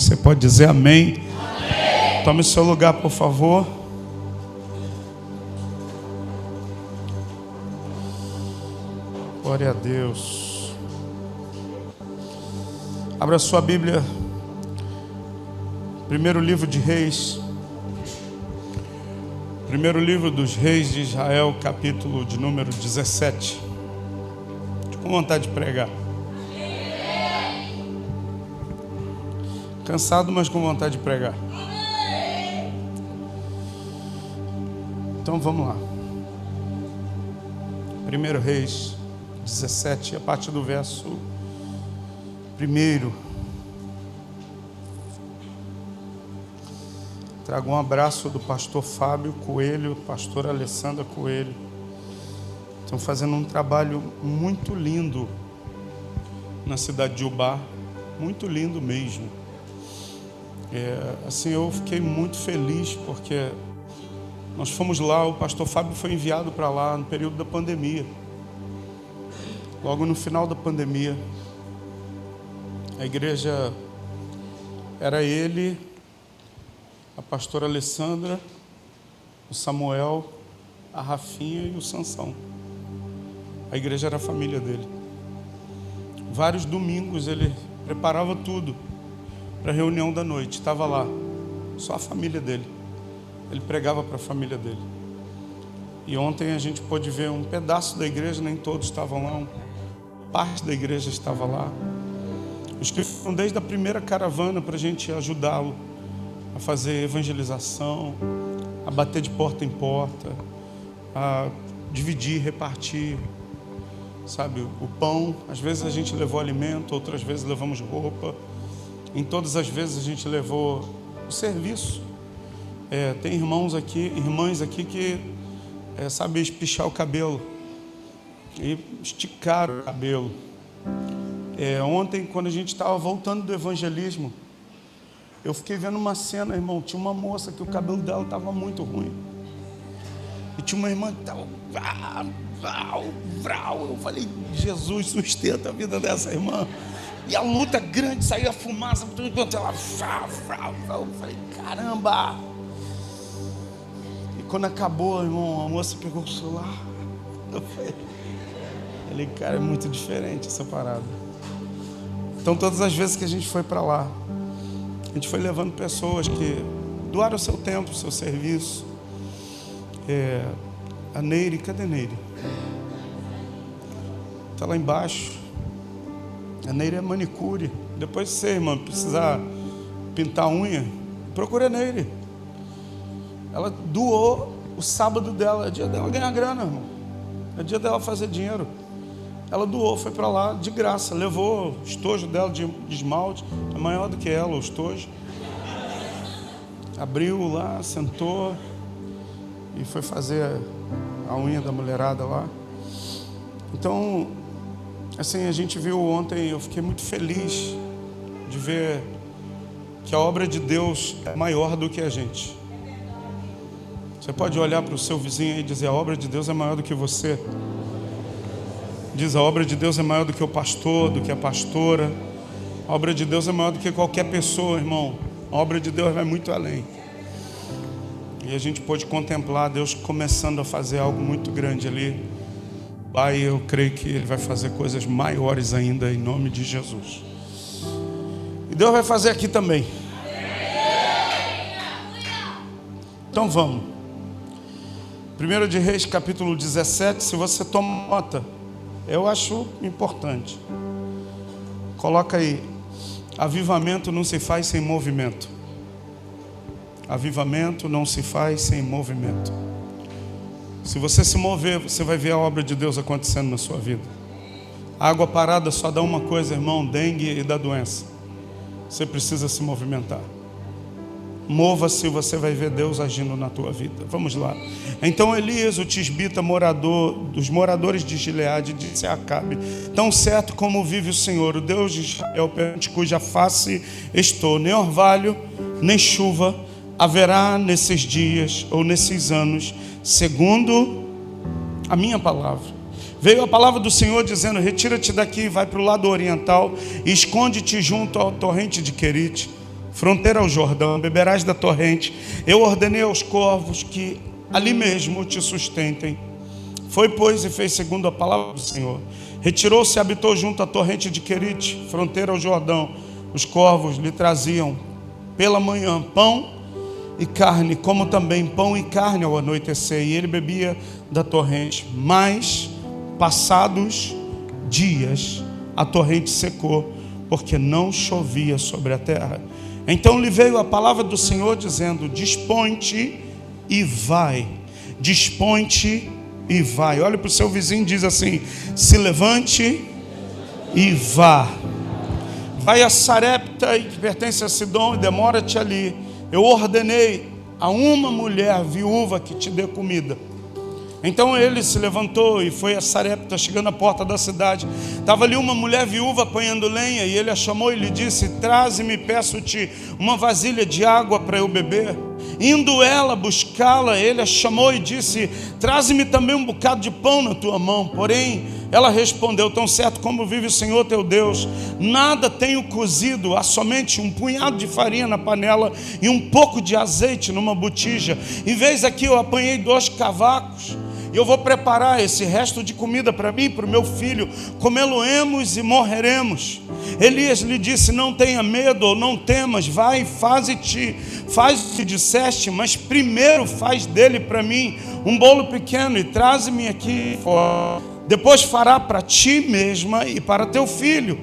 Você pode dizer amém? Amém. Tome seu lugar, por favor. Glória a Deus. Abra sua Bíblia. Primeiro livro de Reis. Primeiro livro dos Reis de Israel, capítulo de número 17. Estou com vontade de pregar. Cansado, mas com vontade de pregar. Então vamos lá. Primeiro Reis 17, a partir do verso 1. Trago um abraço do pastor Fábio Coelho, pastora Alessandra Coelho. Estão fazendo um trabalho muito lindo na cidade de Ubá, muito lindo mesmo. Assim, eu fiquei muito feliz porque nós fomos lá, o pastor Fábio foi enviado para lá no período da pandemia. Logo no final da pandemia, a igreja era ele, a pastora Alessandra, o Samuel, a Rafinha e o Sansão. A igreja era a família dele. Vários domingos ele preparava tudo para a reunião da noite. Estava lá, só a família dele. Ele pregava para a família dele. E ontem a gente pôde ver um pedaço da igreja, nem todos estavam lá, parte da igreja estava lá. Os que foram desde a primeira caravana para a gente ajudá-lo a fazer evangelização, a bater de porta em porta, a dividir, repartir, sabe, o pão. Às vezes a gente levou alimento, outras vezes levamos roupa. Em todas as vezes a gente levou o serviço. Tem irmãs aqui que sabem espichar o cabelo e esticar o cabelo. Ontem, quando a gente estava voltando do evangelismo, eu fiquei vendo uma cena, irmão. Tinha uma moça que o cabelo dela estava muito ruim. E tinha uma irmã que estava... Eu falei, Jesus, sustenta a vida dessa irmã. E a luta grande, saía a fumaça, enquanto ela... Eu falei, caramba! E quando acabou, irmão, a moça pegou o celular. Eu falei, cara, é muito diferente essa parada. Então, todas as vezes que a gente foi para lá, a gente foi levando pessoas que doaram o seu tempo, o seu serviço. A Neire, cadê a Neire? Está lá embaixo. A Neire é manicure. Depois de você, irmã, precisar pintar a unha, procure a Neire. Ela doou o sábado dela, é dia dela ganhar grana, irmão. É dia dela fazer dinheiro. Ela doou, foi para lá de graça, levou o estojo dela de esmalte, é maior do que ela o estojo. Abriu lá, sentou e foi fazer a unha da mulherada lá. Então, assim, a gente viu ontem, eu fiquei muito feliz de ver que a obra de Deus é maior do que a gente. Você pode olhar para o seu vizinho e dizer, a obra de Deus é maior do que você. Diz, a obra de Deus é maior do que o pastor, do que a pastora. A obra de Deus é maior do que qualquer pessoa, irmão. A obra de Deus vai muito além. E a gente pôde contemplar Deus começando a fazer algo muito grande ali. Pai, eu creio que Ele vai fazer coisas maiores ainda, em nome de Jesus. E Deus vai fazer aqui também. Então vamos. 1 de Reis, capítulo 17, se você toma nota, eu acho importante. Coloca aí. Avivamento não se faz sem movimento. Avivamento não se faz sem movimento. Se você se mover, você vai ver a obra de Deus acontecendo na sua vida. A água parada só dá uma coisa, irmão, dengue e dá doença. Você precisa se movimentar. Mova-se e você vai ver Deus agindo na tua vida. Vamos lá. Então Elias, o tisbita, dos moradores de Gileade, disse a Acabe: tão certo como vive o Senhor, o Deus de Israel, perante cuja face estou, nem orvalho, nem chuva haverá nesses dias ou nesses anos, segundo a minha palavra. Veio a palavra do Senhor dizendo: retira-te daqui, vai para o lado oriental e esconde-te junto ao torrente de Querite. fronteira ao Jordão, beberás da torrente. Eu ordenei aos corvos que ali mesmo te sustentem. Foi, pois, e fez segundo a palavra do Senhor. Retirou-se e habitou junto à torrente de Querite, fronteira ao Jordão. Os corvos lhe traziam pela manhã pão e carne, como também pão e carne ao anoitecer, e ele bebia da torrente. Mas, passados dias, a torrente secou, porque não chovia sobre a terra. Então lhe veio a palavra do Senhor, dizendo: dispõe-te e vai. Dispõe-te e vai. Olha para o seu vizinho e diz assim: se levante e vá. Vai a Sarepta, que pertence a Sidom, e demora-te ali. Eu ordenei a uma mulher viúva que te dê comida. Então ele se levantou e foi a Sarepta. Chegando à porta da cidade, estava ali uma mulher viúva apanhando lenha, e ele a chamou e lhe disse: traze-me, peço-te, uma vasilha de água para eu beber. Indo ela buscá-la, ele a chamou e disse: traze-me também um bocado de pão na tua mão. Porém ela respondeu: tão certo como vive o Senhor teu Deus, nada tenho cozido, há somente um punhado de farinha na panela e um pouco de azeite numa botija. Em vez aqui eu apanhei 2 cavacos, e eu vou preparar esse resto de comida para mim e para o meu filho. Comê-lo-emos e morreremos. Elias lhe disse: não tenha medo ou não temas, vai, faz o que disseste, mas primeiro faz dele para mim um bolo pequeno e traze-me aqui fora. Depois fará para ti mesma e para teu filho.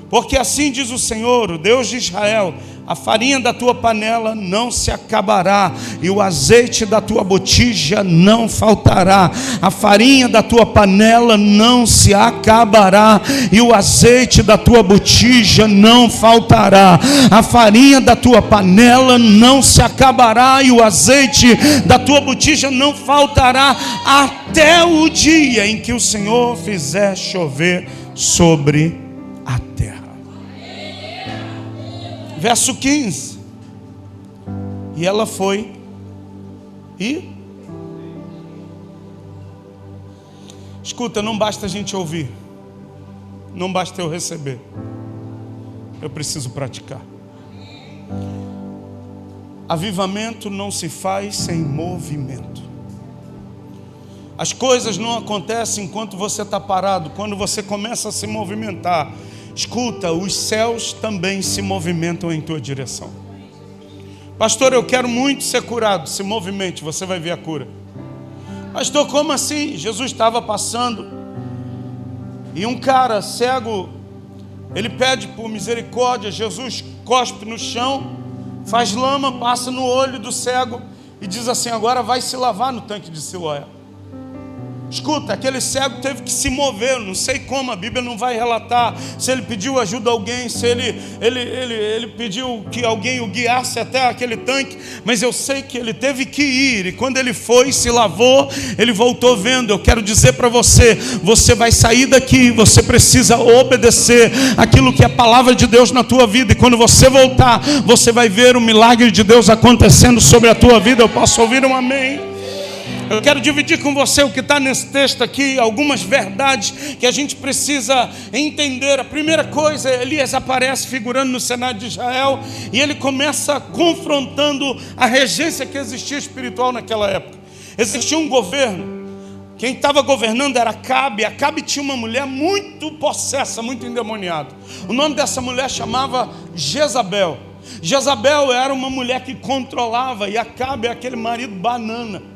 Porque assim diz o Senhor, o Deus de Israel: a farinha da tua panela não se acabará, e o azeite da tua botija não faltará. A farinha da tua panela não se acabará, e o azeite da tua botija não faltará. A farinha da tua panela não se acabará, e o azeite da tua botija não faltará, até o dia em que o Senhor fizer chover sobre a terra. Verso 15. E ela foi e... Escuta, não basta a gente ouvir, não basta eu receber, eu preciso praticar. Avivamento não se faz sem movimento. As coisas não acontecem enquanto você está parado. Quando você começa a se movimentar, escuta, os céus também se movimentam em tua direção. Pastor, eu quero muito ser curado. Se movimente, você vai ver a cura. Pastor, como assim? Jesus estava passando e um cara cego, ele pede por misericórdia. Jesus cospe no chão, faz lama, passa no olho do cego e diz assim: agora vai se lavar no tanque de Siloé. Escuta, aquele cego teve que se mover. Não sei como, a Bíblia não vai relatar se ele pediu ajuda a alguém, se ele pediu que alguém o guiasse até aquele tanque, mas eu sei que ele teve que ir, e quando ele foi, se lavou, ele voltou vendo. Eu quero dizer para você, você vai sair daqui, você precisa obedecer aquilo que é a palavra de Deus na tua vida, e quando você voltar, você vai ver o milagre de Deus acontecendo sobre a tua vida. Eu posso ouvir um amém? Eu quero dividir com você o que está nesse texto aqui, algumas verdades que a gente precisa entender. A primeira coisa, Elias aparece figurando no cenário de Israel, e ele começa confrontando a regência que existia espiritual naquela época. Existia um governo, quem estava governando era Acabe. Acabe tinha uma mulher muito possessa, muito endemoniada. O nome dessa mulher chamava Jezabel. Jezabel era uma mulher que controlava, e Acabe é aquele marido banana.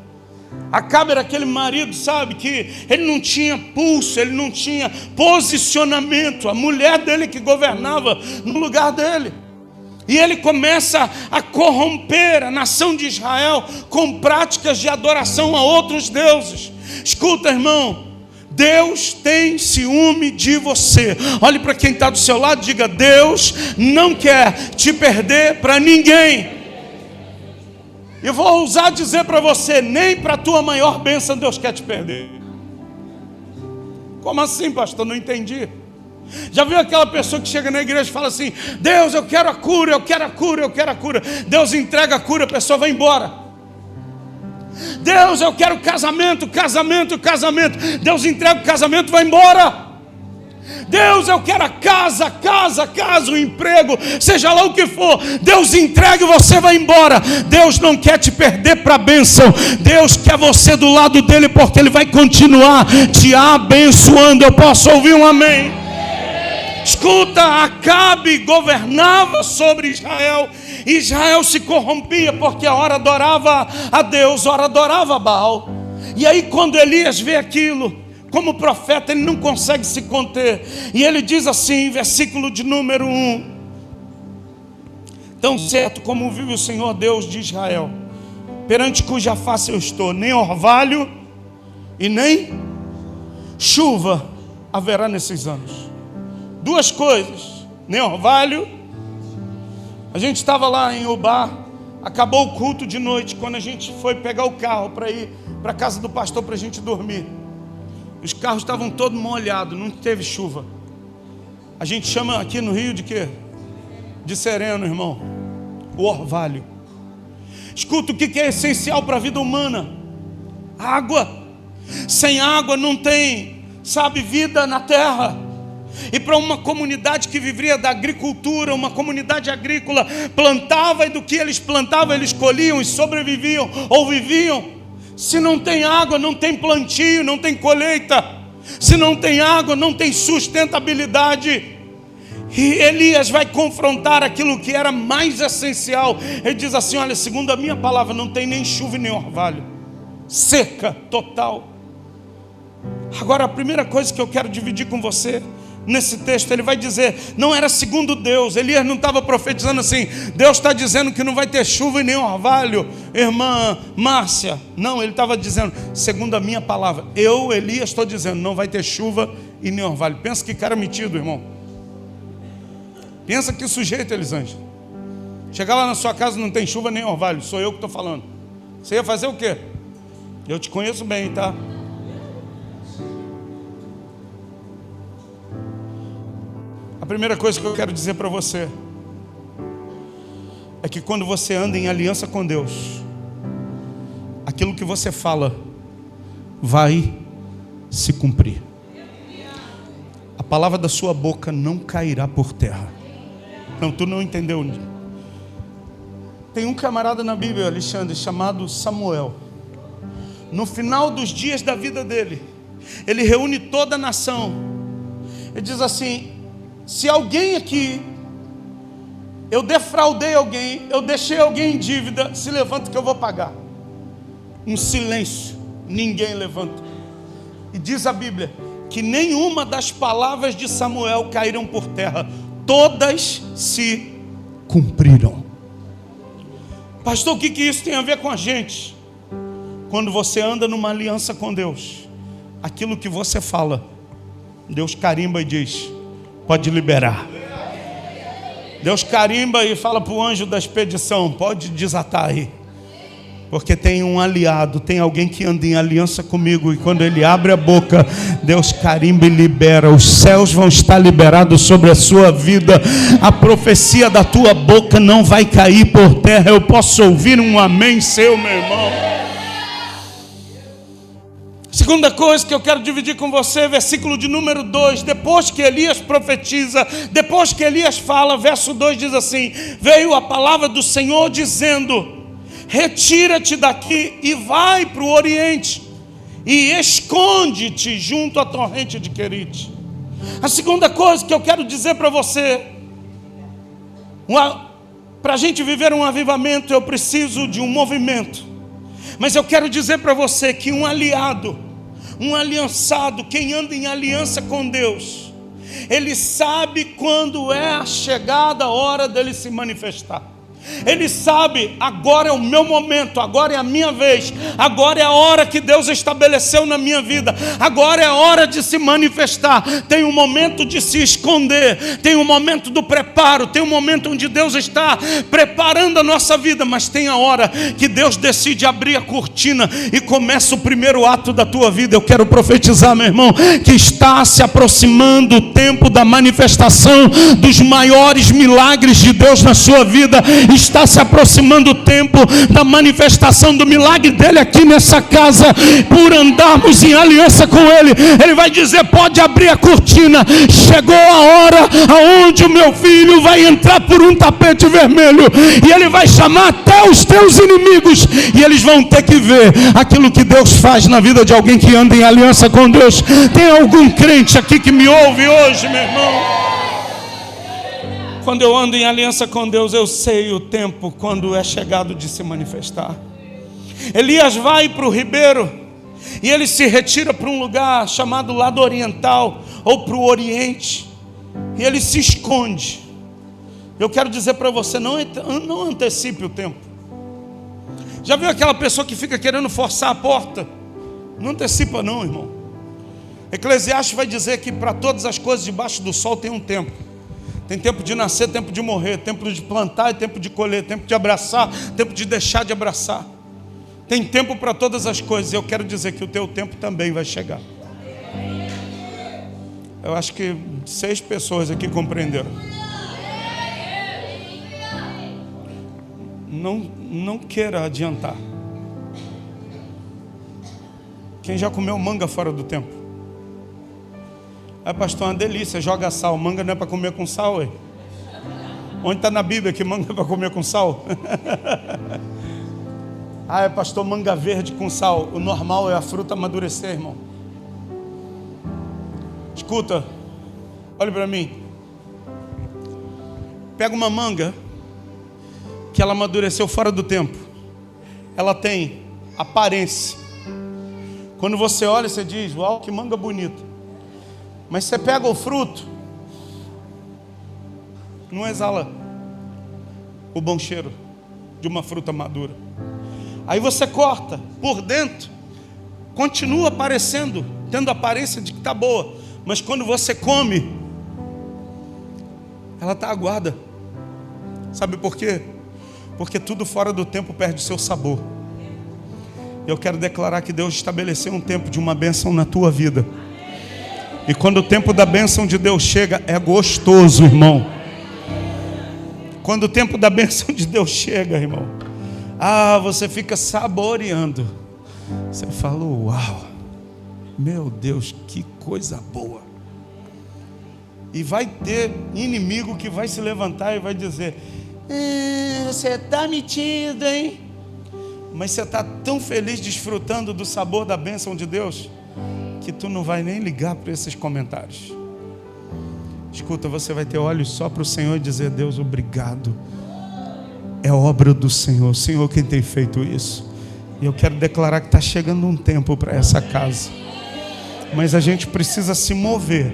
Acabe era aquele marido, sabe, que ele não tinha pulso, ele não tinha posicionamento. A mulher dele que governava no lugar dele. E ele começa a corromper a nação de Israel com práticas de adoração a outros deuses. Escuta, irmão, Deus tem ciúme de você. Olhe para quem está do seu lado e diga: Deus não quer te perder para ninguém. Eu vou ousar dizer para você, nem para a tua maior bênção Deus quer te perder. Como assim, pastor? Não entendi. Já viu aquela pessoa que chega na igreja e fala assim: Deus, eu quero a cura, eu quero a cura, eu quero a cura. Deus entrega a cura, a pessoa vai embora. Deus, eu quero casamento, casamento, casamento. Deus entrega o casamento, vai embora. Deus, eu quero a casa, o emprego, seja lá o que for. Deus entrega e você vai embora. Deus não quer te perder para a bênção. Deus quer você do lado dele, porque Ele vai continuar te abençoando. Eu posso ouvir um amém? Escuta, Acabe governava sobre Israel. Israel se corrompia porque a hora adorava a Deus, a hora adorava a Baal. E aí quando Elias vê aquilo, como profeta, ele não consegue se conter. E ele diz assim, versículo de número 1: tão certo como vive o Senhor Deus de Israel, perante cuja face eu estou, nem orvalho e nem chuva haverá nesses anos. Duas coisas, nem orvalho. A gente estava lá em Ubá, acabou o culto de noite, quando a gente foi pegar o carro para ir para a casa do pastor para a gente dormir. Os carros estavam todos molhados, não teve chuva. A gente chama aqui no Rio de quê? De sereno, irmão. O orvalho. Escuta, o que é essencial para a vida humana? Água. Sem água não tem, vida na terra. E para uma comunidade que vivia da agricultura, uma comunidade agrícola, plantava e do que eles plantavam, eles colhiam e sobreviviam ou viviam. Se não tem água, não tem plantio, não tem colheita. Se não tem água, não tem sustentabilidade. E Elias vai confrontar aquilo que era mais essencial. Ele diz assim, olha, segundo a minha palavra, não tem nem chuva nem orvalho. Seca total. Agora, a primeira coisa que eu quero dividir com você, nesse texto, ele vai dizer, não era segundo Deus. Elias não estava profetizando assim, Deus está dizendo que não vai ter chuva e nem orvalho, irmã Márcia. Não, ele estava dizendo, segundo a minha palavra, eu, Elias, estou dizendo, não vai ter chuva e nem orvalho. Pensa que cara metido, irmão. Pensa que sujeito, Elisângela. Chegar lá na sua casa não tem chuva nem orvalho, sou eu que estou falando. Você ia fazer o quê? Eu te conheço bem, tá? A primeira coisa que eu quero dizer para você é que quando você anda em aliança com Deus, aquilo que você fala vai se cumprir. A palavra da sua boca não cairá por terra. Não, tu não entendeu. Tem um camarada na Bíblia, Alexandre, chamado Samuel. No final dos dias da vida dele, ele reúne toda a nação. Ele diz assim, se alguém aqui, eu defraudei alguém, eu deixei alguém em dívida, se levanta que eu vou pagar. Um silêncio, ninguém levanta. E diz a Bíblia, que nenhuma das palavras de Samuel caíram por terra, todas se cumpriram. Pastor, o que isso tem a ver com a gente? Quando você anda numa aliança com Deus, aquilo que você fala, Deus carimba e diz, pode liberar. Deus carimba e fala para o anjo da expedição, pode desatar aí. Porque tem um aliado, tem alguém que anda em aliança comigo. E quando ele abre a boca, Deus carimba e libera. Os céus vão estar liberados sobre a sua vida. A profecia da tua boca não vai cair por terra. Eu posso ouvir um amém seu, meu irmão. Segunda coisa que eu quero dividir com você, versículo de número 2, depois que Elias profetiza, depois que Elias fala, verso 2 diz assim, veio a palavra do Senhor dizendo, retira-te daqui e vai para o Oriente, e esconde-te junto à torrente de Querite. A segunda coisa que eu quero dizer para você, para a gente viver um avivamento, eu preciso de um movimento. Mas eu quero dizer para você que um aliado, um aliançado, quem anda em aliança com Deus, ele sabe quando é a chegada a hora dele se manifestar. Ele sabe, agora é o meu momento, agora é a minha vez, agora é a hora que Deus estabeleceu na minha vida, agora é a hora de se manifestar. Tem um momento de se esconder, tem um momento do preparo, tem um momento onde Deus está preparando a nossa vida, mas tem a hora que Deus decide abrir a cortina e começa o primeiro ato da tua vida. Eu quero profetizar, meu irmão, que está se aproximando o tempo da manifestação dos maiores milagres de Deus na sua vida. Está se aproximando o tempo da manifestação do milagre dele aqui nessa casa. Por andarmos em aliança com ele, ele vai dizer: pode abrir a cortina, chegou a hora aonde o meu filho vai entrar por um tapete vermelho, e ele vai chamar até os teus inimigos, e eles vão ter que ver aquilo que Deus faz na vida de alguém que anda em aliança com Deus. Tem algum crente aqui que me ouve hoje, meu irmão? Quando eu ando em aliança com Deus, eu sei o tempo quando é chegado de se manifestar. Elias vai para o ribeiro e ele se retira para um lugar chamado lado oriental ou para o oriente, e ele se esconde. Eu quero dizer para você, não antecipe o tempo. Já viu aquela pessoa que fica querendo forçar a porta? Não antecipa não, irmão. Eclesiastes vai dizer que para todas as coisas debaixo do sol tem um tempo. Tem tempo de nascer, tempo de morrer, tempo de plantar e tempo de colher, tempo de abraçar, tempo de deixar de abraçar. Tem tempo para todas as coisas. Eu quero dizer que o teu tempo também vai chegar. Eu acho que 6 pessoas aqui compreenderam. Não queira adiantar. Quem já comeu manga fora do tempo? Pastor, é uma delícia, joga sal. Manga não é para comer com sal, ué? Onde está na Bíblia que manga é para comer com sal? Pastor, manga verde com sal. O normal é a fruta amadurecer, irmão. Escuta, olha para mim. Pega uma manga que ela amadureceu fora do tempo. Ela tem aparência. Quando você olha, você diz: uau, que manga bonita. Mas você pega o fruto, não exala o bom cheiro de uma fruta madura. Aí você corta, por dentro continua aparecendo, tendo a aparência de que está boa, mas quando você come, ela está aguada. Sabe por quê? Porque tudo fora do tempo perde o seu sabor. Eu quero declarar que Deus estabeleceu um tempo de uma bênção na tua vida. E quando o tempo da bênção de Deus chega, é gostoso, irmão. Quando o tempo da bênção de Deus chega, irmão, você fica saboreando. Você fala: uau, meu Deus, que coisa boa. E vai ter inimigo que vai se levantar e vai dizer: você está metido, hein? Mas você está tão feliz desfrutando do sabor da bênção de Deus, que tu não vai nem ligar para esses comentários. Escuta, você vai ter olhos só para o Senhor e dizer: Deus, obrigado. É obra do Senhor, Senhor quem tem feito isso. E eu quero declarar que está chegando um tempo para essa casa. Mas a gente precisa se mover,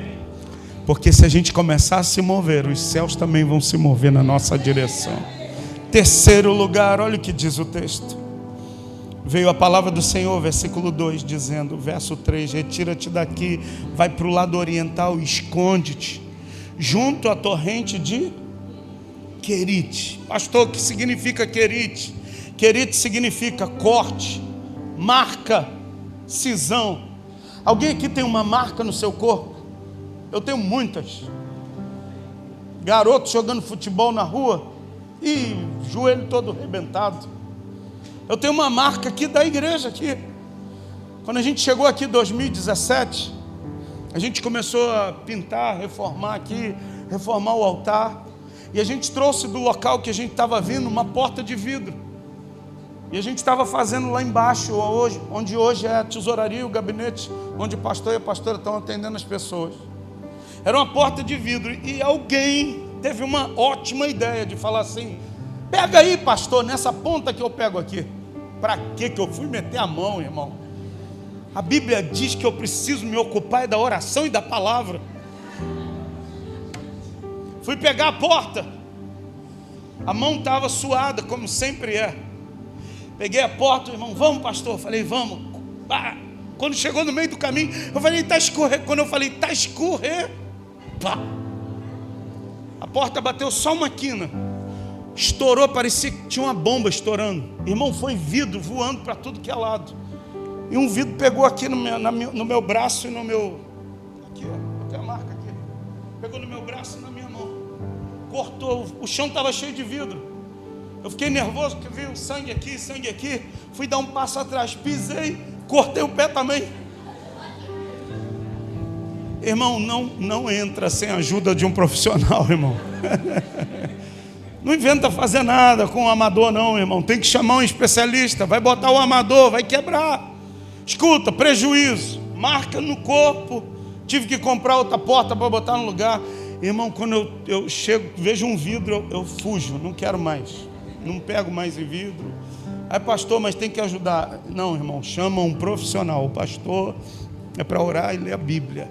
porque se a gente começar a se mover, os céus também vão se mover na nossa direção. Terceiro lugar, olha o que diz o texto. Veio a palavra do Senhor, versículo 2, dizendo, verso 3: retira-te daqui, vai para o lado oriental, esconde-te junto à torrente de Querite. Pastor, o que significa Querite? Querite significa corte, marca, cisão. Alguém aqui tem uma marca no seu corpo? Eu tenho muitas. Garoto jogando futebol na rua e joelho todo arrebentado. Eu tenho uma marca aqui da igreja aqui. Quando a gente chegou aqui em 2017, a gente começou a pintar, reformar aqui, reformar o altar. E a gente trouxe do local que a gente estava vindo uma porta de vidro. E a gente estava fazendo lá embaixo, onde hoje é a tesouraria e o gabinete, onde o pastor e a pastora estão atendendo as pessoas. Era uma porta de vidro. E alguém teve uma ótima ideia de falar assim: pega aí, pastor, nessa ponta que eu pego aqui. Para que eu fui meter a mão, irmão? A Bíblia diz que eu preciso me ocupar da oração e da palavra. Fui pegar a porta. A mão estava suada, como sempre é. Peguei a porta, irmão, vamos, pastor. Falei, vamos. Quando chegou no meio do caminho, eu falei, está escorrendo. Quando eu falei, está escorrendo, pá. A porta bateu só uma quina. Estourou, parecia que tinha uma bomba estourando. Irmão, foi vidro voando para tudo que é lado. E um vidro pegou aqui no meu braço e no meu... Aqui, ó, tem a marca aqui. Pegou no meu braço e na minha mão. Cortou, o chão estava cheio de vidro. Eu fiquei nervoso porque vi o sangue aqui. Fui dar um passo atrás, pisei, cortei o pé também. Irmão, não entra sem a ajuda de um profissional, irmão. Não inventa fazer nada com o amador não, irmão. Tem que chamar um especialista. Vai botar o amador, vai quebrar. Escuta, prejuízo, marca no corpo. Tive que comprar outra porta para botar no lugar. Irmão, quando eu chego, vejo um vidro, eu fujo, não quero mais. Não pego mais em vidro. Aí, pastor, mas tem que ajudar. Não, irmão, chama um profissional. O pastor é para orar e ler a Bíblia.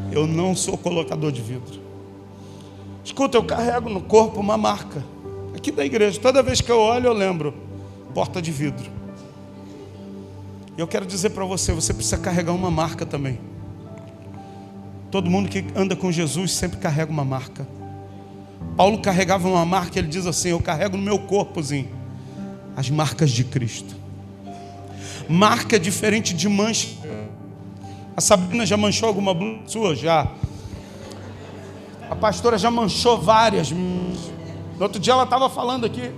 Eu não sou colocador de vidro. Escuta, eu carrego no corpo uma marca. Aqui da igreja, toda vez que eu olho, eu lembro. Porta de vidro. E eu quero dizer para você, você precisa carregar uma marca também. Todo mundo que anda com Jesus sempre carrega uma marca. Paulo carregava uma marca, ele diz assim: eu carrego no meu corpozinho as marcas de Cristo. Marca é diferente de mancha. A Sabrina já manchou alguma blusa sua? Já. A pastora já manchou várias. No outro dia ela estava falando aqui.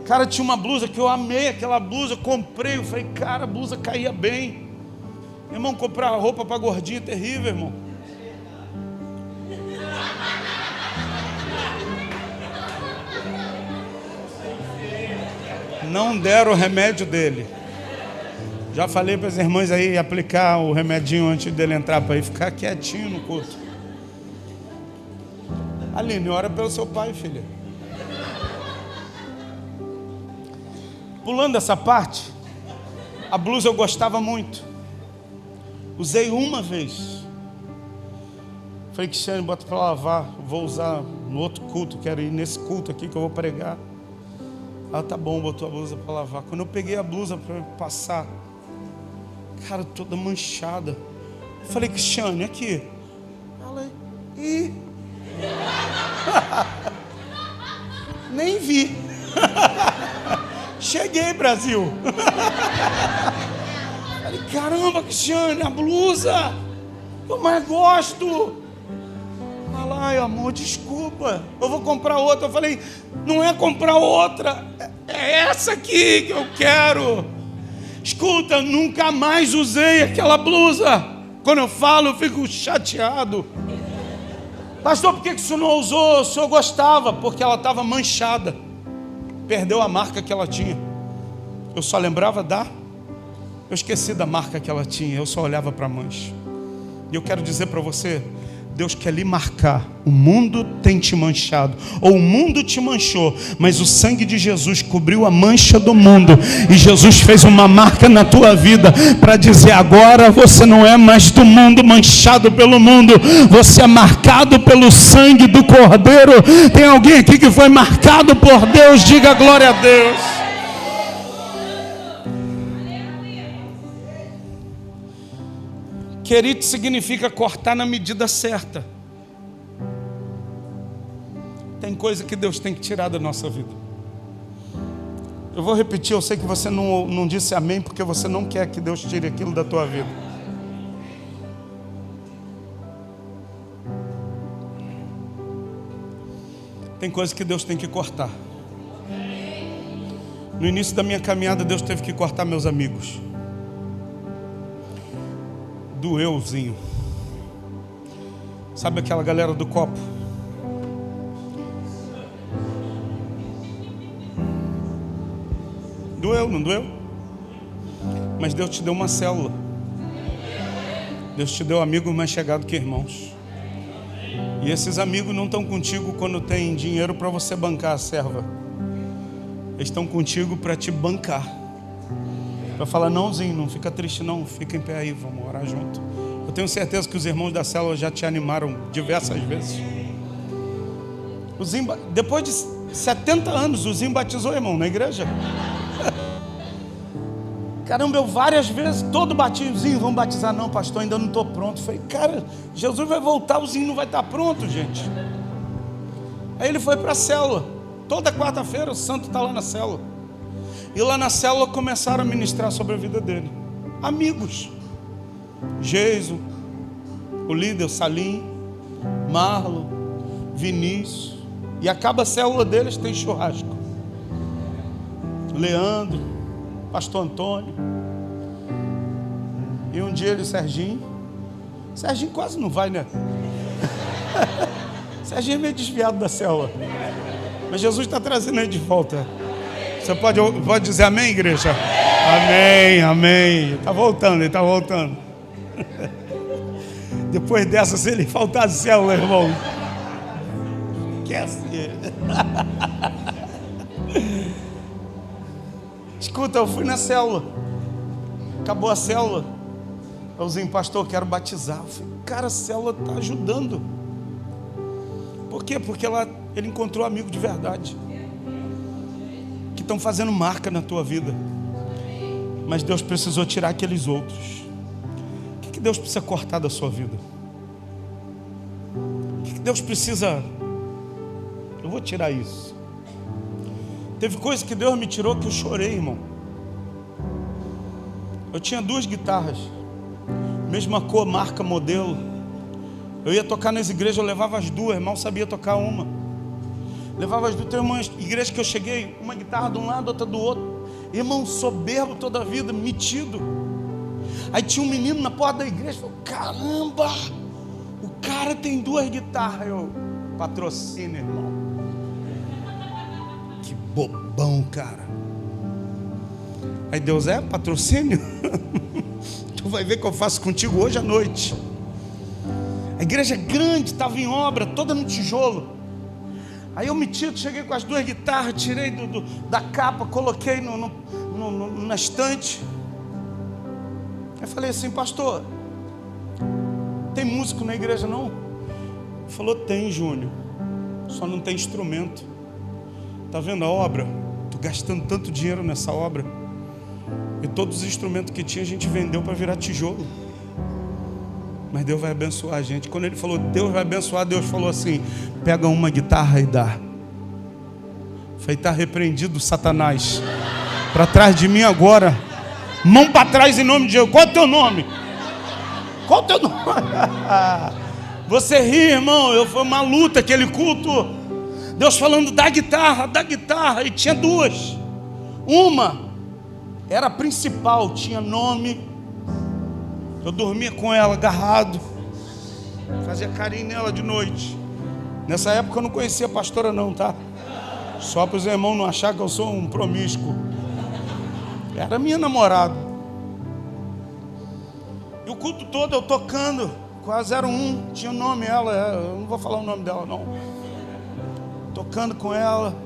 Cara, tinha uma blusa que eu amei, aquela blusa, comprei. Eu falei, cara, a blusa caía bem. Irmão, comprar roupa para gordinho é terrível, irmão. Não deram o remédio dele. Já falei para as irmãs aí aplicar o remedinho antes dele entrar, para ele ficar quietinho no culto. Aline, ora pelo seu pai, filha. Pulando essa parte, a blusa eu gostava muito. Usei uma vez. Falei, Cristiane, bota para lavar. Vou usar no outro culto, quero ir nesse culto aqui que eu vou pregar. Ah, tá bom, botou a blusa para lavar. Quando eu peguei a blusa para passar, cara, toda manchada. Eu falei, Cristiane, aqui. Ela, ih. Nem vi. Cheguei, Brasil. Falei, caramba, Cristiane, a blusa eu mais gosto. Fala, ai, amor, desculpa, eu vou comprar outra. Eu falei, não é comprar outra, é essa aqui que eu quero. Escuta, nunca mais usei aquela blusa. Quando eu falo, eu fico chateado. Pastor, por que o senhor não usou? O senhor gostava, porque ela estava manchada. Perdeu a marca que ela tinha. Eu só lembrava eu esqueci da marca que ela tinha. Eu só olhava para a mancha. E eu quero dizer para você, Deus quer lhe marcar. O mundo tem te manchado, ou o mundo te manchou, mas o sangue de Jesus cobriu a mancha do mundo, e Jesus fez uma marca na tua vida, para dizer, agora você não é mais do mundo, manchado pelo mundo, você é marcado pelo sangue do Cordeiro. Tem alguém aqui que foi marcado por Deus? Diga glória a Deus. Querido significa cortar na medida certa. Tem coisa que Deus tem que tirar da nossa vida. Eu vou repetir, eu sei que você não disse amém, porque você não quer que Deus tire aquilo da tua vida. Tem coisa que Deus tem que cortar. No início da minha caminhada, Deus teve que cortar meus amigos. Doeuzinho. Sabe aquela galera do copo? Doeu, não doeu? Mas Deus te deu uma célula. Deus te deu amigos mais chegados que irmãos. E esses amigos não estão contigo quando tem dinheiro para você bancar a serva. Eles estão contigo para te bancar. Para falar, nãozinho, não fica triste não, fica em pé aí, vamos orar junto. Eu tenho certeza que os irmãos da célula já te animaram diversas vezes. Depois de 70 anos, o Zinho batizou, irmão, na igreja. Caramba, eu várias vezes, todo batismozinho, vamos batizar, não, pastor, ainda não estou pronto. Eu falei, cara, Jesus vai voltar, o Zinho não vai estar pronto, gente. Aí ele foi para a célula, toda quarta-feira o santo está lá na célula. E lá na célula começaram a ministrar sobre a vida dele. Amigos. Geiso, o líder, o Salim, Marlon, Vinícius. E acaba a célula deles, tem churrasco. Leandro, pastor Antônio. E um dia ele, Serginho quase não vai, né? Serginho é meio desviado da célula. Mas Jesus está trazendo ele de volta. Você pode dizer amém, igreja? Amém, amém. Ele está voltando. Depois dessa, se ele faltar a célula, irmão, esquece. Escuta, eu fui na célula. Acabou a célula. Euzinho, pastor, quero batizar. Eu falei, cara, a célula está ajudando. Por quê? Porque ele encontrou amigo de verdade, que estão fazendo marca na tua vida. Mas Deus precisou tirar aqueles outros. O que Deus precisa cortar da sua vida? O que Deus precisa... Eu vou tirar isso. Teve coisa que Deus me tirou que eu chorei, irmão. Eu tinha 2 guitarras, mesma cor, marca, modelo. Eu ia tocar nas igrejas, eu levava as 2, mal sabia tocar uma. Levava as 2, tem uma igreja que eu cheguei, uma guitarra de um lado, outra do outro. Irmão, soberbo toda a vida, metido. Aí tinha um menino na porta da igreja, falou, caramba, o cara tem 2 guitarras. Eu, patrocínio, irmão. Que bobão, cara. Aí Deus, patrocínio? Tu vai ver o que eu faço contigo hoje à noite. A igreja grande, estava em obra, toda no tijolo. Aí eu metido, cheguei com as 2 guitarras, tirei da capa, coloquei na estante. Aí falei assim, pastor, tem músico na igreja não? Ele falou, tem, Júnior, só não tem instrumento. Tá vendo a obra? Tô gastando tanto dinheiro nessa obra. E todos os instrumentos que tinha a gente vendeu para virar tijolo. Mas Deus vai abençoar a gente. Quando ele falou, Deus vai abençoar, Deus falou assim, pega uma guitarra e dá. Falei, está repreendido, Satanás. Para trás de mim agora. Mão para trás em nome de Jesus. Qual é o teu nome? Qual é o teu nome? Você ri, irmão. Foi uma luta aquele culto. Deus falando da guitarra. E tinha 2. Uma era a principal, tinha nome. Eu dormia com ela agarrado, fazia carinho nela de noite. Nessa época eu não conhecia a pastora não, tá? Só para os irmãos não acharem que eu sou um promíscuo. Era minha namorada. E o culto todo eu tocando com a 01, tinha o nome ela, eu não vou falar o nome dela não. Tocando com ela.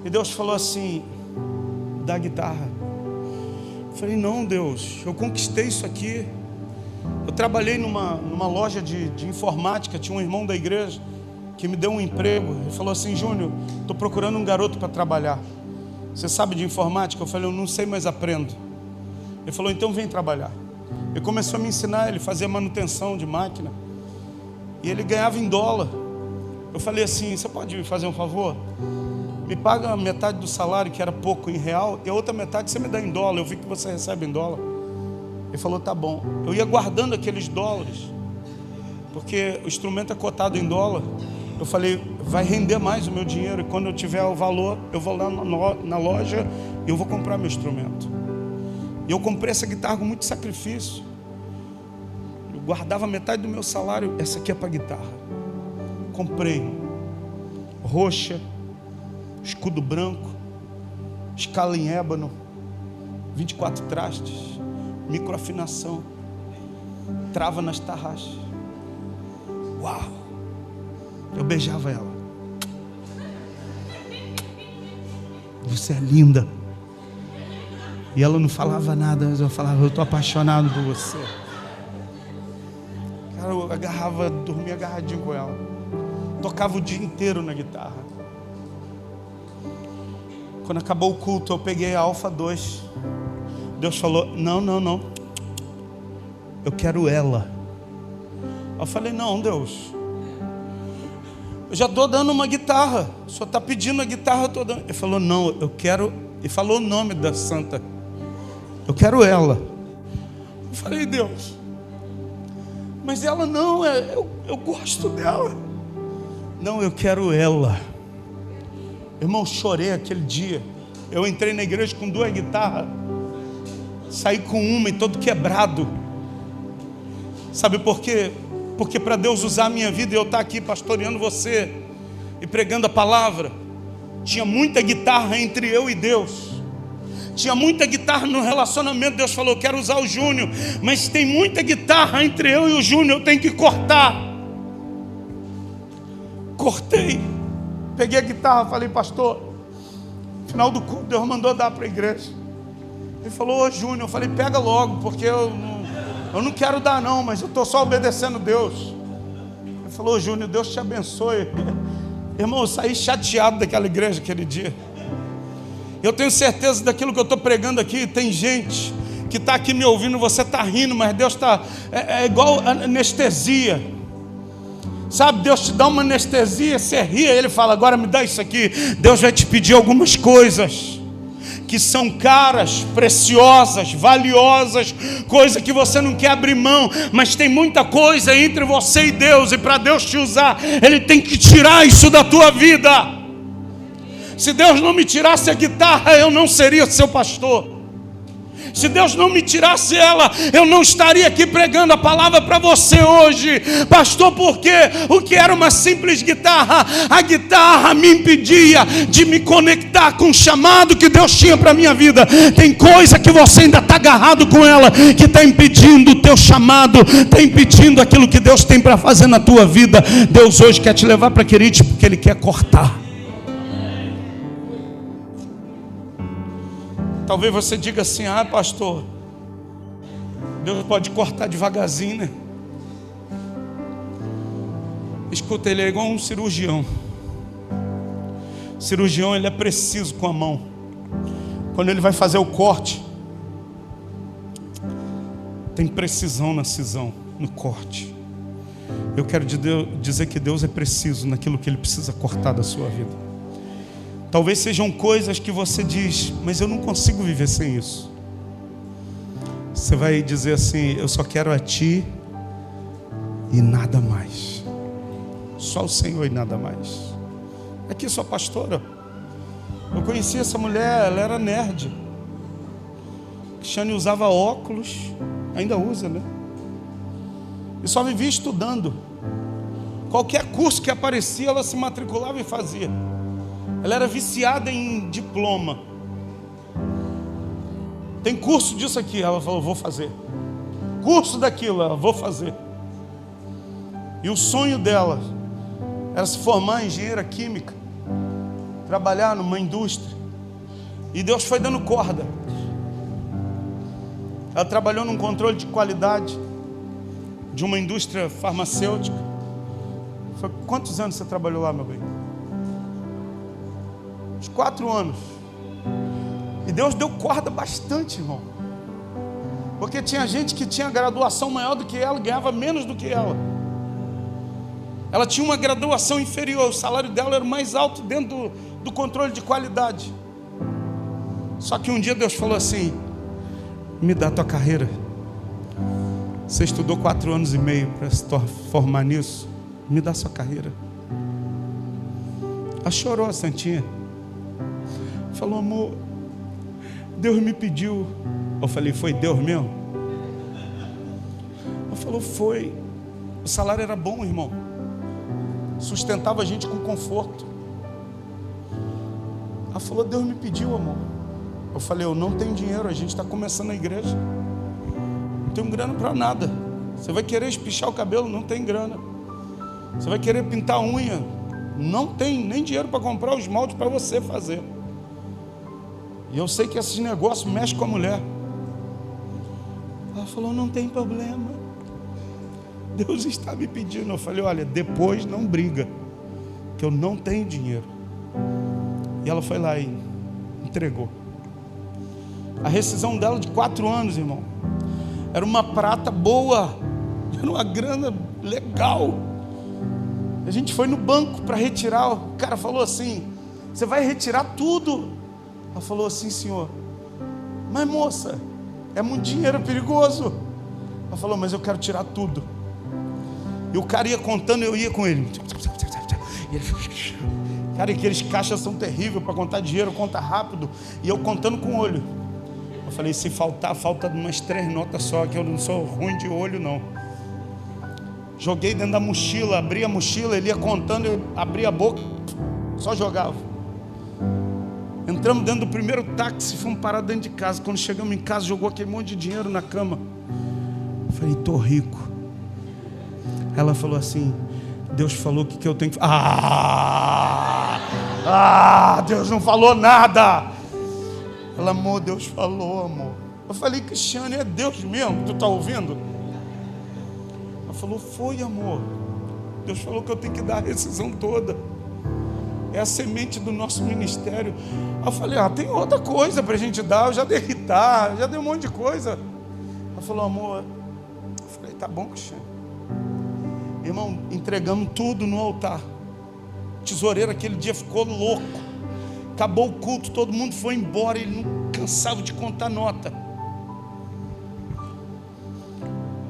E Deus falou assim, da guitarra. Eu falei, não Deus, eu conquistei isso aqui. Eu trabalhei numa loja de informática, tinha um irmão da igreja que me deu um emprego. Ele falou assim, Júnior, estou procurando um garoto para trabalhar. Você sabe de informática? Eu falei, eu não sei, mas aprendo. Ele falou, então vem trabalhar. Ele começou a me ensinar, ele fazia manutenção de máquina. E ele ganhava em dólar. Eu falei assim, você pode me fazer um favor? Me paga metade do salário, que era pouco em real, e a outra metade você me dá em dólar. Eu vi que você recebe em dólar. Ele falou, tá bom. Eu ia guardando aqueles dólares, porque o instrumento é cotado em dólar. Eu falei, vai render mais o meu dinheiro, e quando eu tiver o valor, eu vou lá na loja e eu vou comprar meu instrumento. E eu comprei essa guitarra com muito sacrifício. Eu guardava metade do meu salário. Essa aqui é para guitarra. Comprei roxa, escudo branco, escala em ébano, 24 trastes, microafinação, trava nas tarraxas. Uau! Eu beijava ela. Você é linda. E ela não falava nada, mas eu falava, eu estou apaixonado por você. Cara, eu agarrava, dormia agarradinho com ela. Tocava o dia inteiro na guitarra. Quando acabou o culto, eu peguei a Alfa 2. Deus falou, não. Eu quero ela. Eu falei, não, Deus. Eu já estou dando uma guitarra. O senhor está pedindo a guitarra, eu estou dando. Ele falou, não, eu quero. E falou o nome da santa. Eu quero ela. Eu falei, Deus. Mas ela não, eu gosto dela. Não, eu quero ela. Irmão, chorei aquele dia. Eu entrei na igreja com 2 guitarras, saí com uma e todo quebrado. Sabe por quê? Porque para Deus usar a minha vida e eu estar aqui pastoreando você e pregando a palavra, tinha muita guitarra entre eu e Deus. Tinha muita guitarra no relacionamento. Deus falou, eu quero usar o Júnior, mas tem muita guitarra entre eu e o Júnior, eu tenho que cortar. Cortei. Peguei a guitarra, falei, pastor, final do culto, Deus mandou dar para a igreja. Ele falou, ô Júnior, eu falei, pega logo, porque eu não quero dar não, mas eu estou só obedecendo Deus. Ele falou, ô Júnior, Deus te abençoe. Irmão, eu saí chateado daquela igreja aquele dia. Eu tenho certeza daquilo que eu estou pregando aqui. Tem gente que está aqui me ouvindo, você está rindo, mas Deus está... É igual anestesia. Sabe, Deus te dá uma anestesia, você ri, Ele fala, agora me dá isso aqui. Deus vai te pedir algumas coisas que são caras, preciosas, valiosas, coisa que você não quer abrir mão, mas tem muita coisa entre você e Deus, e para Deus te usar, Ele tem que tirar isso da tua vida. Se Deus não me tirasse a guitarra, eu não seria seu pastor. Se Deus não me tirasse ela, eu não estaria aqui pregando a palavra para você hoje. Pastor, por quê? O que era uma simples guitarra, a guitarra me impedia de me conectar com o chamado que Deus tinha para a minha vida. Tem coisa que você ainda está agarrado com ela, que está impedindo o teu chamado, está impedindo aquilo que Deus tem para fazer na tua vida. Deus hoje quer te levar para Querite, porque Ele quer cortar. Talvez você diga assim, ah pastor, Deus pode cortar devagarzinho, né? Escuta, Ele é igual um cirurgião. O cirurgião, ele é preciso com a mão. Quando ele vai fazer o corte, tem precisão na cisão, no corte. Eu quero dizer que Deus é preciso naquilo que Ele precisa cortar da sua vida. Talvez sejam coisas que você diz, mas eu não consigo viver sem isso. Você vai dizer assim, eu só quero a Ti e nada mais. Só o Senhor e nada mais. Aqui sua pastora, eu conheci essa mulher, ela era nerd. Cristiane usava óculos, ainda usa, né? E só vivia estudando. Qualquer curso que aparecia, ela se matriculava e fazia. Ela era viciada em diploma. Tem curso disso aqui, ela falou, vou fazer. Curso daquilo, ela, vou fazer. E o sonho dela era se formar em engenheira química, trabalhar numa indústria. E Deus foi dando corda. Ela trabalhou num controle de qualidade de uma indústria farmacêutica. Foi, quantos anos você trabalhou lá, meu bem? Uns 4 anos. E Deus deu corda bastante, irmão. Porque tinha gente que tinha graduação maior do que ela, ganhava menos do que ela. Ela tinha uma graduação inferior, o salário dela era mais alto dentro do controle de qualidade. Só que um dia Deus falou assim, me dá a tua carreira. Você estudou 4 anos e meio para se formar nisso, me dá a sua carreira. Ela chorou, a santinha. Falou, amor, Deus me pediu. Eu falei, foi Deus mesmo? Ela falou, foi. O salário era bom, irmão. Sustentava a gente com conforto. Ela falou, Deus me pediu, amor. Eu falei, eu não tenho dinheiro, a gente está começando a igreja. Não tenho grana para nada. Você vai querer espichar o cabelo? Não tem grana. Você vai querer pintar a unha? Não tem nem dinheiro para comprar os moldes para você fazer. E eu sei que esses negócios mexem com a mulher. Ela falou, não tem problema. Deus está me pedindo. Eu falei, olha, depois não briga, que eu não tenho dinheiro. E ela foi lá e entregou. A rescisão dela de 4 anos, irmão, era uma prata boa, era uma grana legal. A gente foi no banco para retirar. O cara falou assim, você vai retirar tudo? Ela falou assim, senhor, mas moça, é muito dinheiro, é perigoso. Ela falou, mas eu quero tirar tudo. E o cara ia contando, eu ia com ele. E ele Cara, e aqueles caixas são terríveis para contar dinheiro, conta rápido. E eu contando com o olho. Eu falei, se faltar, falta umas 3 notas só, que eu não sou ruim de olho, não. Joguei dentro da mochila, abri a mochila, ele ia contando, eu abria a boca, só jogava. Entramos dentro do primeiro táxi, fomos parar dentro de casa. Quando chegamos em casa, jogou aquele monte de dinheiro na cama. Eu falei, tô rico. Ela falou assim, Deus falou que eu tenho que... Deus não falou nada. Ela, amor, Deus falou, amor. Eu falei, Cristiane, é Deus mesmo? Tu tá ouvindo? Ela falou, foi, amor. Deus falou que eu tenho que dar a rescisão toda. É a semente do nosso ministério. Eu falei, tem outra coisa pra gente dar. Eu já dei guitarra, já dei um monte de coisa. Ela falou, amor. Eu falei, tá bom, Cristiane. Irmão, entregamos tudo no altar. O tesoureiro aquele dia ficou louco. Acabou o culto, todo mundo foi embora. Ele não cansava de contar nota.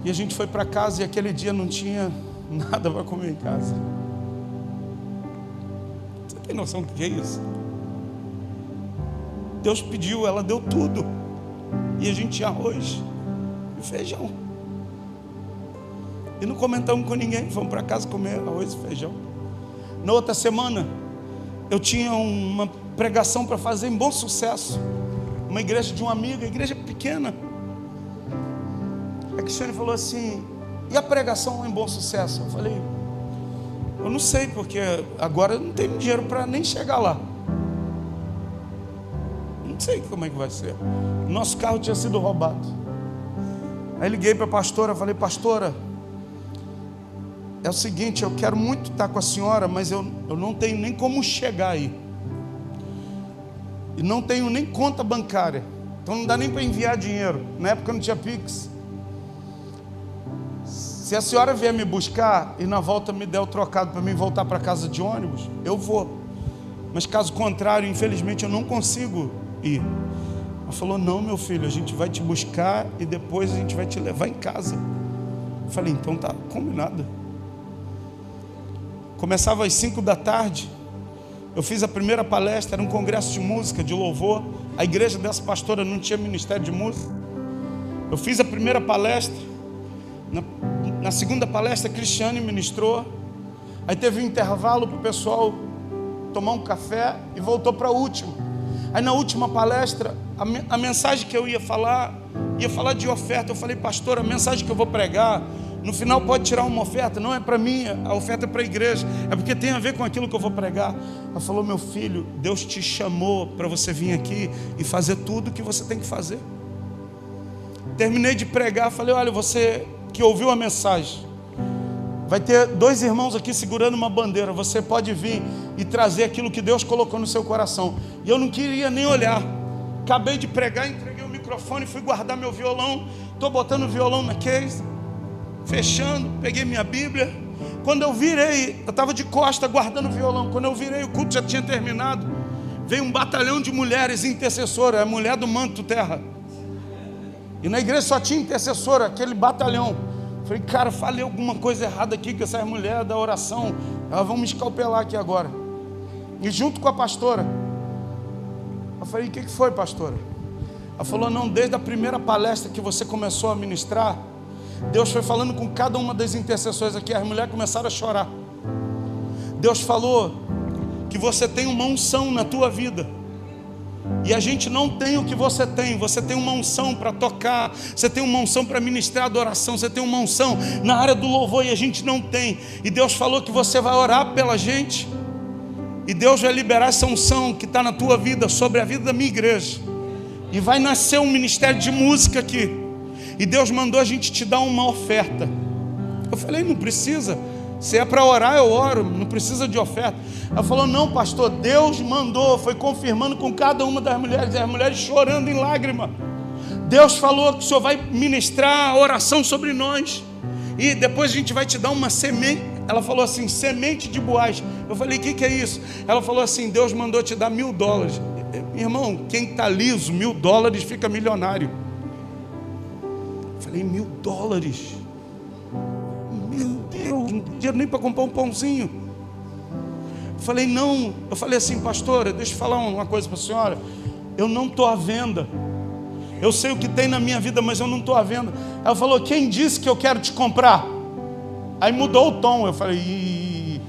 E a gente foi para casa e aquele dia não tinha nada para comer em casa. Você tem noção do que é isso? Deus pediu, ela deu tudo. E a gente tinha arroz e feijão. E não comentamos com ninguém, fomos para casa comer arroz e feijão. Na outra semana, eu tinha uma pregação para fazer em Bom Sucesso. Uma igreja de um amigo, igreja pequena. A Cristiane falou assim, e a pregação em Bom Sucesso? Eu falei, eu não sei, porque agora eu não tenho dinheiro para nem chegar lá. Não sei como é que vai ser. Nosso carro tinha sido roubado. Aí liguei para a pastora, falei, pastora, é o seguinte, eu quero muito estar com a senhora, mas eu não tenho nem como chegar aí. E não tenho nem conta bancária. Então não dá nem para enviar dinheiro. Na época não tinha Pix. Se a senhora vier me buscar e na volta me der o trocado para mim voltar para casa de ônibus, eu vou. Mas caso contrário, infelizmente eu não consigo ir. Ela falou, não, meu filho, a gente vai te buscar e depois a gente vai te levar em casa. Eu falei, então tá combinado. Começava às 5 da tarde. Eu fiz a primeira palestra, era um congresso de música, de louvor. A igreja dessa pastora não tinha ministério de música. Eu fiz a primeira palestra. Na segunda palestra, a Cristiane ministrou. Aí teve um intervalo para o pessoal tomar um café e voltou para a última. Aí na última palestra, a mensagem que eu ia falar de oferta. Eu falei, pastor, a mensagem que eu vou pregar, no final pode tirar uma oferta, não é para mim, a oferta é para a igreja, é porque tem a ver com aquilo que eu vou pregar. Ela falou, meu filho, Deus te chamou para você vir aqui e fazer tudo o que você tem que fazer. Terminei de pregar, falei, olha, você que ouviu a mensagem, vai ter 2 irmãos aqui segurando uma bandeira, você pode vir e trazer aquilo que Deus colocou no seu coração. E eu não queria nem olhar, acabei de pregar, entreguei o microfone, fui guardar meu violão, estou botando o violão na case, fechando, peguei minha Bíblia. Quando eu virei, eu estava de costa guardando o violão. Quando eu virei, o culto já tinha terminado. Veio um batalhão de mulheres intercessoras, a mulher do manto terra. E na igreja só tinha intercessora, aquele batalhão. Falei, cara, falei alguma coisa errada aqui com essas mulheres da oração. Elas vão me escalpelar aqui agora. E junto com a pastora. Eu falei, o que foi, pastora? Ela falou, não, desde a primeira palestra que você começou a ministrar, Deus foi falando com cada uma das intercessões aqui. As mulheres começaram a chorar. Deus falou que você tem uma unção na tua vida. E a gente não tem o que você tem. Você tem uma unção para tocar, você tem uma unção para ministrar adoração, você tem uma unção na área do louvor e a gente não tem. E Deus falou que você vai orar pela gente. E Deus vai liberar essa unção que está na tua vida, sobre a vida da minha igreja. E vai nascer um ministério de música aqui. E Deus mandou a gente te dar uma oferta. Eu falei, não precisa. Se é para orar, eu oro, não precisa de oferta. Ela falou, não, pastor, Deus mandou. Foi confirmando com cada uma das mulheres, as mulheres chorando em lágrima. Deus falou que o Senhor vai ministrar a oração sobre nós. E depois a gente vai te dar uma semente. Ela falou assim, semente de boaz. Eu falei, o que é isso? Ela falou assim, Deus mandou te dar $1.000. Irmão, quem está liso, $1.000 fica milionário. Eu falei, $1.000. Meu Deus, não tem dinheiro nem para comprar um pãozinho. Eu falei, não. Eu falei assim, pastora, deixa eu falar uma coisa para a senhora. Eu não estou à venda. Eu sei o que tem na minha vida, mas eu não estou à venda. Ela falou, quem disse que eu quero te comprar? Aí mudou o tom. Eu falei,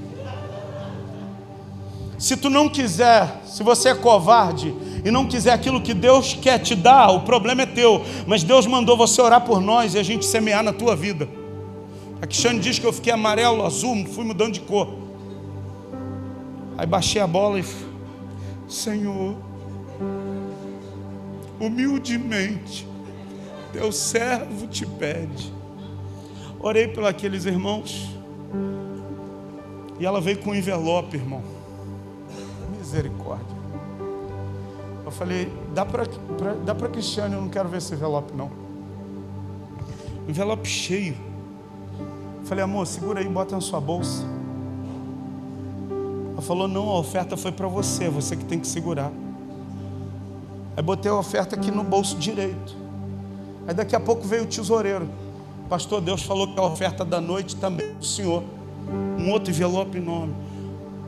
se tu não quiser, se você é covarde e não quiser aquilo que Deus quer te dar, o problema é teu. Mas Deus mandou você orar por nós e a gente semear na tua vida. A Cristiane diz que eu fiquei amarelo, azul, fui mudando de cor. Aí baixei a bola e Senhor, humildemente, teu servo te pede. Orei por aqueles irmãos e ela veio com um envelope, irmão. Misericórdia. Eu falei, dá para Cristiane, eu não quero ver esse envelope não. Envelope cheio. Eu falei, amor, segura aí, bota na sua bolsa. Ela falou, não, a oferta foi para você, você que tem que segurar. Aí botei a oferta aqui no bolso direito. Aí daqui a pouco veio o tesoureiro. Pastor, Deus falou que a oferta da noite também é do senhor. Um outro envelope enorme.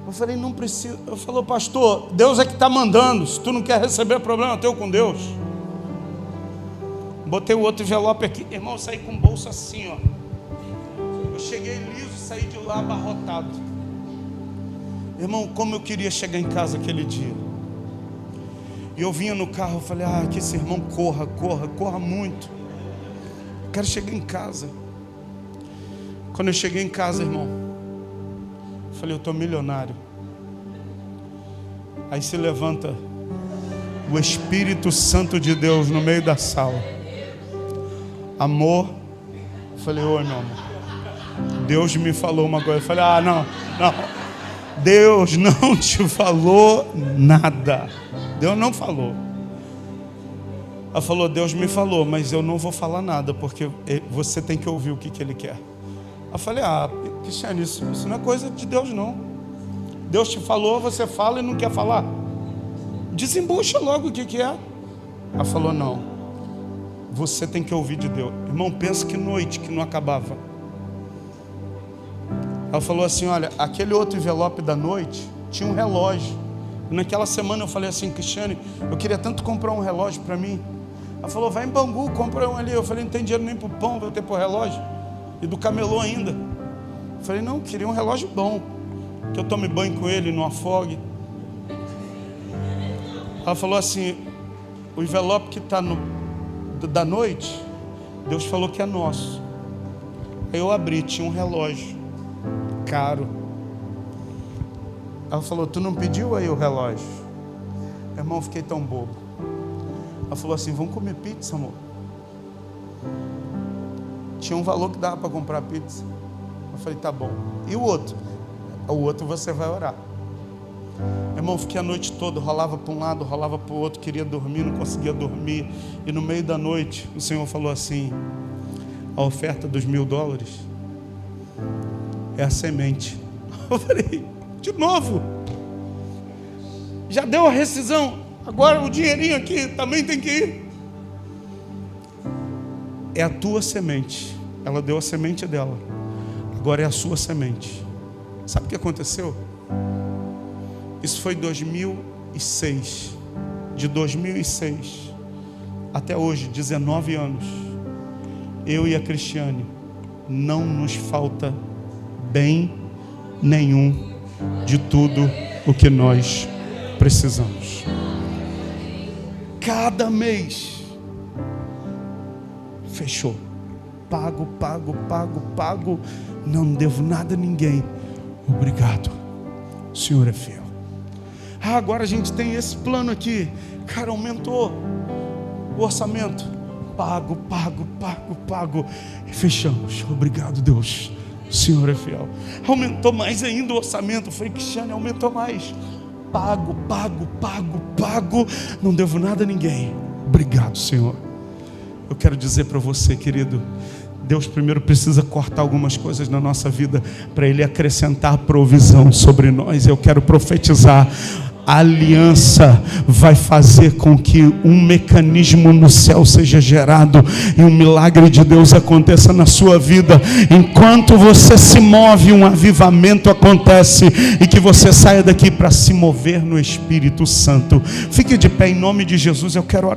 Eu falei, não precisa. Eu falei, pastor, Deus é que está mandando. Se tu não quer receber, problema teu com Deus. Botei o outro envelope aqui. Irmão, eu saí com o bolso assim, ó. Eu cheguei liso e saí de lá abarrotado. Irmão, como eu queria chegar em casa aquele dia. E eu vinha no carro, eu falei, que esse irmão corra muito. Eu quero chegar em casa. Quando eu cheguei em casa, irmão, eu falei, eu estou milionário. Aí se levanta o Espírito Santo de Deus no meio da sala. Amor. Eu falei, oi meu amor, Deus me falou uma coisa. Eu falei, não, Deus não te falou nada. Deus não falou. Ela falou, Deus me falou, mas eu não vou falar nada, porque você tem que ouvir o que Ele quer. Eu falei, Cristiane, isso não é coisa de Deus não. Deus te falou, você fala e não quer falar. Desembucha logo o que é. Ela falou, não, você tem que ouvir de Deus. Irmão, pensa que noite que não acabava. Ela falou assim, olha, aquele outro envelope da noite tinha um relógio. E naquela semana eu falei assim, Cristiane, eu queria tanto comprar um relógio para mim. Ela falou, vai em Bangu, compra um ali. Eu falei, não tem dinheiro nem para o pão, vou ter para o relógio. E do camelô ainda. Eu falei, não, queria um relógio bom, que eu tome banho com ele, não afogue. Ela falou assim, o envelope que está da noite, Deus falou que é nosso. Aí eu abri, tinha um relógio caro. Ela falou, tu não pediu aí o relógio? Irmão, eu fiquei tão bobo. Ela falou assim, vamos comer pizza, amor? Tinha um valor que dava para comprar pizza. Eu falei, tá bom. E o outro? O outro você vai orar. Irmão, fiquei a noite toda, rolava para um lado, rolava para o outro, queria dormir, não conseguia dormir. E no meio da noite, o Senhor falou assim, a oferta dos $1.000 é a semente. Eu falei, de novo? Já deu a rescisão, agora o dinheirinho aqui também tem que ir. É a tua semente. Ela deu a semente dela, agora é a sua semente. Sabe o que aconteceu? Isso foi 2006. De 2006 até hoje, 19 anos, eu e a Cristiane, não nos falta bem nenhum de tudo o que nós precisamos. Cada mês fechou. Pago, não devo nada a ninguém. Obrigado, o Senhor é fiel. Agora a gente tem esse plano aqui. Cara, aumentou o orçamento. Pago. E fechamos. Obrigado, Deus, o Senhor é fiel. Aumentou mais ainda o orçamento. Eu falei, Cristiane, aumentou mais. Pago. Não devo nada a ninguém. Obrigado, Senhor. Eu quero dizer para você, querido, Deus primeiro precisa cortar algumas coisas na nossa vida para Ele acrescentar provisão sobre nós. Eu quero profetizar A aliança vai fazer com que um mecanismo no céu seja gerado e um milagre de Deus aconteça na sua vida. Enquanto você se move, um avivamento acontece, e que você saia daqui para se mover no Espírito Santo. Fique de pé em nome de Jesus. Eu quero orar.